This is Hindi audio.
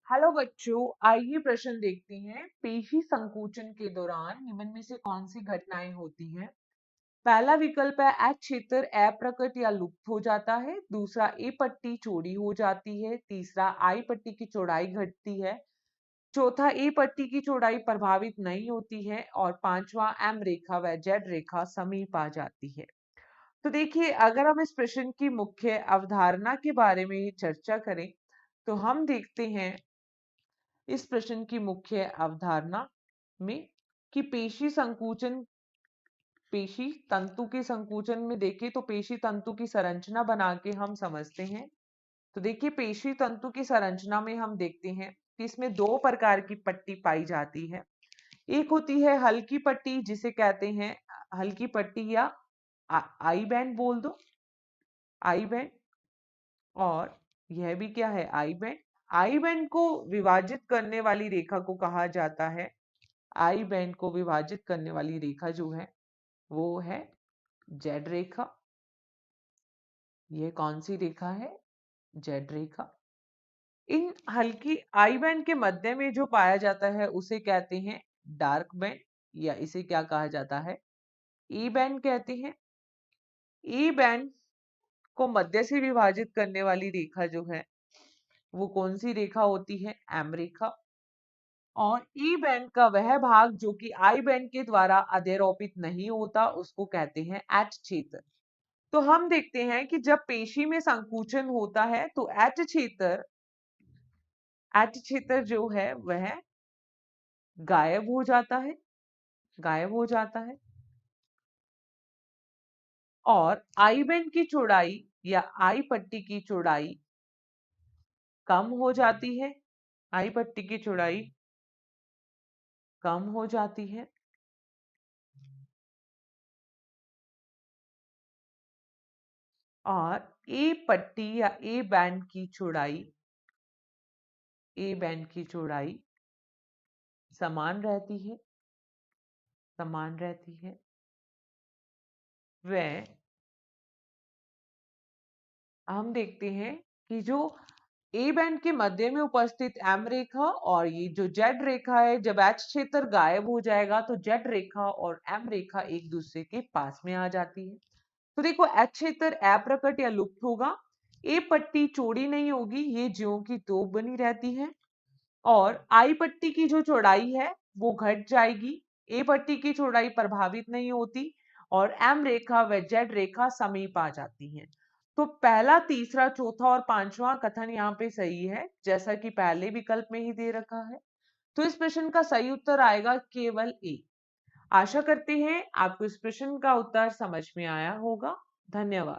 हेलो बच्चों, आइए प्रश्न देखते हैं। पेशी संकुचन के दौरान निम्न में से कौन सी घटनाएं होती हैं? पहला विकल्प है एच क्षेत्र अप्रकट या लुप्त हो जाता है। दूसरा, ए पट्टी चौड़ी हो जाती है। तीसरा, आई पट्टी की चौड़ाई घटती है। चौथा, ए पट्टी की चौड़ाई प्रभावित नहीं होती है। और पांचवा, एम रेखा व जेड रेखा समीप आ जाती है। तो देखिए, अगर हम इस प्रश्न की मुख्य अवधारणा के बारे में चर्चा करें तो हम देखते हैं इस प्रश्न की मुख्य अवधारणा में कि पेशी तंतु के संकुचन में देखें तो पेशी तंतु की संरचना बना के हम समझते हैं। तो देखिए, पेशी तंतु की संरचना में हम देखते हैं कि इसमें दो प्रकार की पट्टी पाई जाती है। एक होती है हल्की पट्टी, जिसे कहते हैं हल्की पट्टी या आई बैंड बोल दो, आई बैंड। और यह भी क्या है? I band. आई बैंड को विभाजित करने वाली रेखा को कहा जाता है, आई बैंड को विभाजित करने वाली रेखा जो है वो है जेड रेखा। यह कौन सी रेखा है? जेड रेखा। इन हल्की आई बैंड के मध्य में जो पाया जाता है उसे कहते हैं डार्क बैंड, या इसे क्या कहा जाता है? ई बैंड कहते हैं। ई बैंड को मध्य से विभाजित करने वाली रेखा जो है वो कौन सी रेखा होती है? एम रेखा। और ई बैंड का वह भाग जो कि आई बैंड के द्वारा अध्यारोपित नहीं होता उसको कहते हैं एच क्षेत्र। तो हम देखते हैं कि जब पेशी में संकुचन होता है तो एच क्षेत्र जो है वह गायब हो जाता है, गायब हो जाता है। और आई बैंड की चौड़ाई या आई पट्टी की चौड़ाई कम हो जाती है, आई पट्टी की चौड़ाई कम हो जाती है। और ए पट्टी या ए बैंड की चौड़ाई, ए बैंड की चौड़ाई समान रहती है, समान रहती है। वह हम देखते हैं कि जो ए बैंड के मध्य में उपस्थित एम रेखा और ये जो जेड रेखा है, जब एच क्षेत्र गायब हो जाएगा तो जेड रेखा और एम रेखा एक दूसरे के पास में आ जाती है। तो देखो, एच क्षेत्र अप्रकट या लुप्त होगा, ए पट्टी चौड़ी नहीं होगी, ये ज्यों की त्यों बनी रहती है। और आई पट्टी की जो चौड़ाई है वो घट जाएगी, ए पट्टी की चौड़ाई प्रभावित नहीं होती और एम रेखा व जेड रेखा समीप आ जाती है। तो पहला, तीसरा, चौथा और पांचवा कथन यहाँ पे सही है, जैसा कि पहले विकल्प में ही दे रखा है। तो इस प्रश्न का सही उत्तर आएगा केवल ए। आशा करते हैं आपको इस प्रश्न का उत्तर समझ में आया होगा। धन्यवाद।